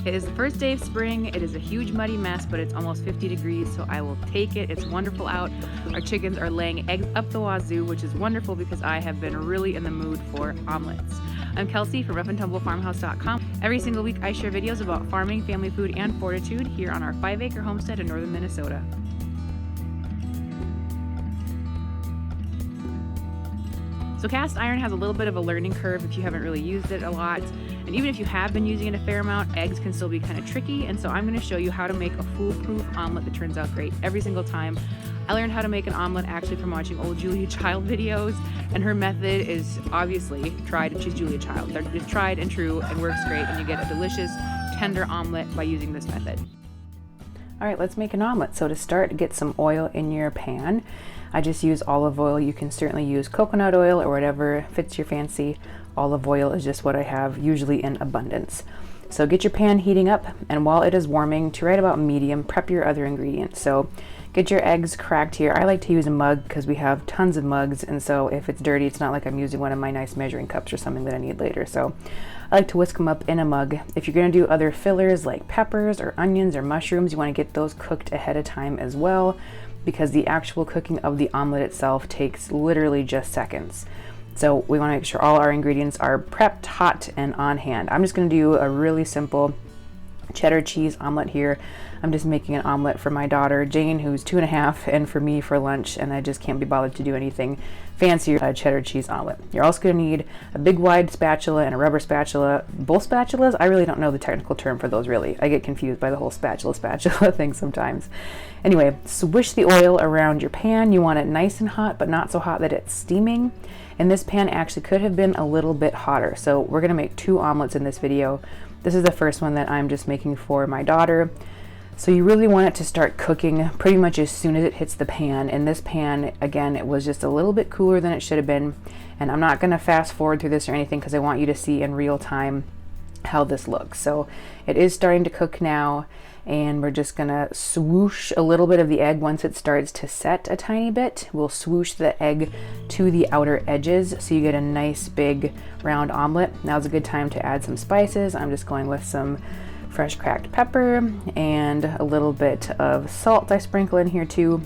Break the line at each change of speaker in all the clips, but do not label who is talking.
It is the first day of spring. It is a huge muddy mess, but it's almost 50 degrees, so I will take it. It's wonderful out. Our chickens are laying eggs up the wazoo, which is wonderful because I have been really in the mood for omelets. I'm Kelsey from roughandtumblefarmhouse.com. Every single week I share videos about farming, family food, and fortitude here on our 5-acre homestead in northern Minnesota. So cast iron has a little bit of a learning curve if you haven't really used it a lot. And even if you have been using it a fair amount, eggs can still be kind of tricky. And so I'm going to show you how to make a foolproof omelet that turns out great every single time. I learned how to make an omelet actually from watching old Julia Child videos. And her method is obviously tried. She's Julia Child. They're tried and true and works great. And you get a delicious, tender omelet by using this method. All right, let's make an omelet. So to start, get some oil in your pan. I just use olive oil. You can certainly use coconut oil or whatever fits your fancy. Olive oil is just what I have, usually in abundance. So get your pan heating up, and while it is warming, to right about medium, prep your other ingredients. So get your eggs cracked here. I like to use a mug because we have tons of mugs, and so if it's dirty, it's not like I'm using one of my nice measuring cups or something that I need later. So I like to whisk them up in a mug. If you're going to do other fillers like peppers or onions or mushrooms, you want to get those cooked ahead of time as well, because the actual cooking of the omelet itself takes literally just seconds. So we want to make sure all our ingredients are prepped, hot, and on hand. I'm just going to do a really simple cheddar cheese omelet here. I'm just making an omelet for my daughter Jane, who's 2.5, and for me for lunch, and I just can't be bothered to do anything fancier. A cheddar cheese omelet. You're also going to need a big wide spatula and a rubber spatula. Both spatulas, I really don't know the technical term for those really. I get confused by the whole spatula thing sometimes. Anyway, swish the oil around your pan. You want it nice and hot, but not so hot that it's steaming. And this pan actually could have been a little bit hotter. So we're going to make 2 omelets in this video. This is the first one that I'm just making for my daughter. So you really want it to start cooking pretty much as soon as it hits the pan. And this pan, again, it was just a little bit cooler than it should have been. And I'm not going to fast forward through this or anything because I want you to see in real time how this looks. So it is starting to cook now, and we're just going to swoosh a little bit of the egg once it starts to set a tiny bit. We'll swoosh the egg to the outer edges so you get a nice big round omelet. Now's a good time to add some spices. I'm just going with some fresh cracked pepper and a little bit of salt I sprinkle in here too.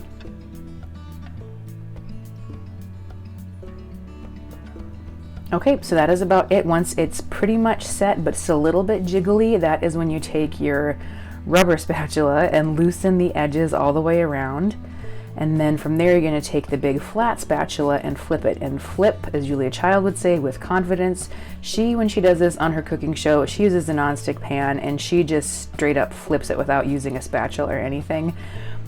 Okay, so that is about it. Once it's pretty much set but still a little bit jiggly, that is when you take your rubber spatula and loosen the edges all the way around. And then from there, you're going to take the big flat spatula and flip it. And flip, as Julia Child would say, with confidence. When she does this on her cooking show, she uses a nonstick pan and she just straight up flips it without using a spatula or anything.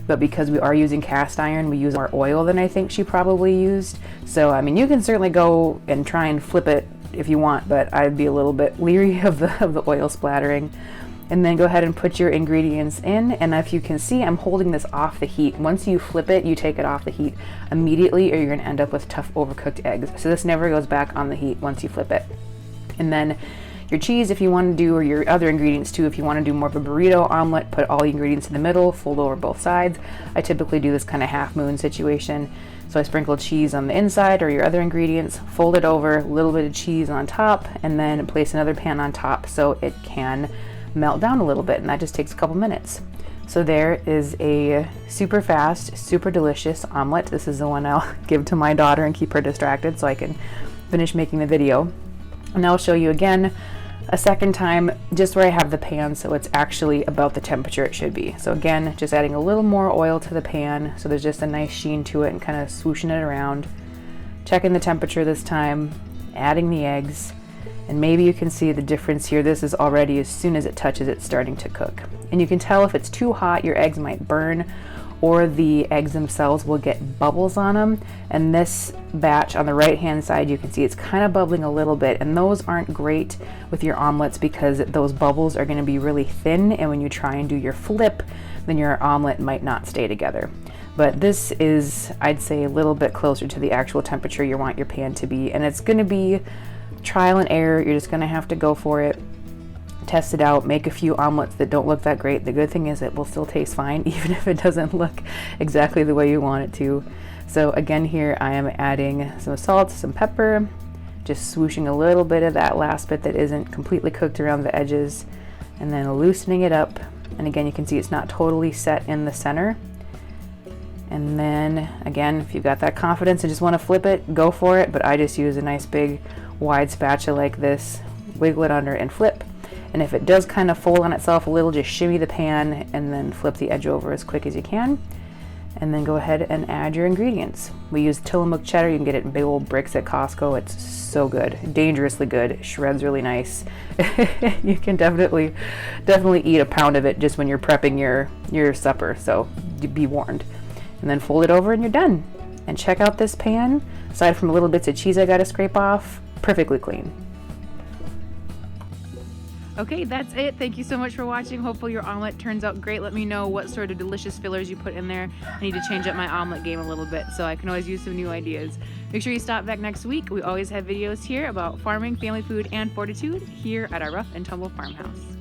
But because we are using cast iron, we use more oil than I think she probably used. So, I mean, you can certainly go and try and flip it if you want, but I'd be a little bit leery of the oil splattering. And then go ahead and put your ingredients in. And if you can see, I'm holding this off the heat. Once you flip it, you take it off the heat immediately, or you're going to end up with tough overcooked eggs. So this never goes back on the heat once you flip it. And then your cheese, if you want to do, or your other ingredients too, if you want to do more of a burrito omelet, put all the ingredients in the middle, fold over both sides. I typically do this kind of half moon situation. So I sprinkle cheese on the inside or your other ingredients, fold it over, a little bit of cheese on top, and then place another pan on top so it can melt down a little bit, and that just takes a couple minutes. So there is a super fast, super delicious omelet. This is the one I'll give to my daughter and keep her distracted so I can finish making the video. And I'll show you again a second time just where I have the pan so it's actually about the temperature it should be. So again, just adding a little more oil to the pan so there's just a nice sheen to it and kind of swooshing it around. Checking the temperature this time, adding the eggs. And maybe you can see the difference here. This is already, as soon as it touches, it's starting to cook. And you can tell if it's too hot, your eggs might burn, or the eggs themselves will get bubbles on them. And this batch on the right hand side, you can see it's kind of bubbling a little bit, and those aren't great with your omelets because those bubbles are going to be really thin, and when you try and do your flip, then your omelet might not stay together. But this is, I'd say, a little bit closer to the actual temperature you want your pan to be, and it's going to be trial and error. You're just going to have to go for it, test it out, make a few omelets that don't look that great. The good thing is it will still taste fine even if it doesn't look exactly the way you want it to. So again, here I am adding some salt, some pepper, just swooshing a little bit of that last bit that isn't completely cooked around the edges, and then loosening it up. And again, you can see it's not totally set in the center. And then again, if you've got that confidence and just want to flip it, go for it. But I just use a nice big wide spatula like this, wiggle it under and flip. And if it does kind of fold on itself a little, just shimmy the pan and then flip the edge over as quick as you can. And then go ahead and add your ingredients. We use Tillamook cheddar. You can get it in big old bricks at Costco. It's so good, dangerously good. Shreds really nice. You can definitely eat a pound of it just when you're prepping your supper. So be warned. And then fold it over and you're done. And check out this pan. Aside from little bits of cheese I got to scrape off, perfectly clean. Okay, that's it. Thank you so much for watching. Hopefully your omelet turns out great. Let me know what sort of delicious fillers you put in there. I need to change up my omelet game a little bit, so I can always use some new ideas. Make sure you stop back next week. We always have videos here about farming, family food, and fortitude here at our Rough and Tumble farmhouse.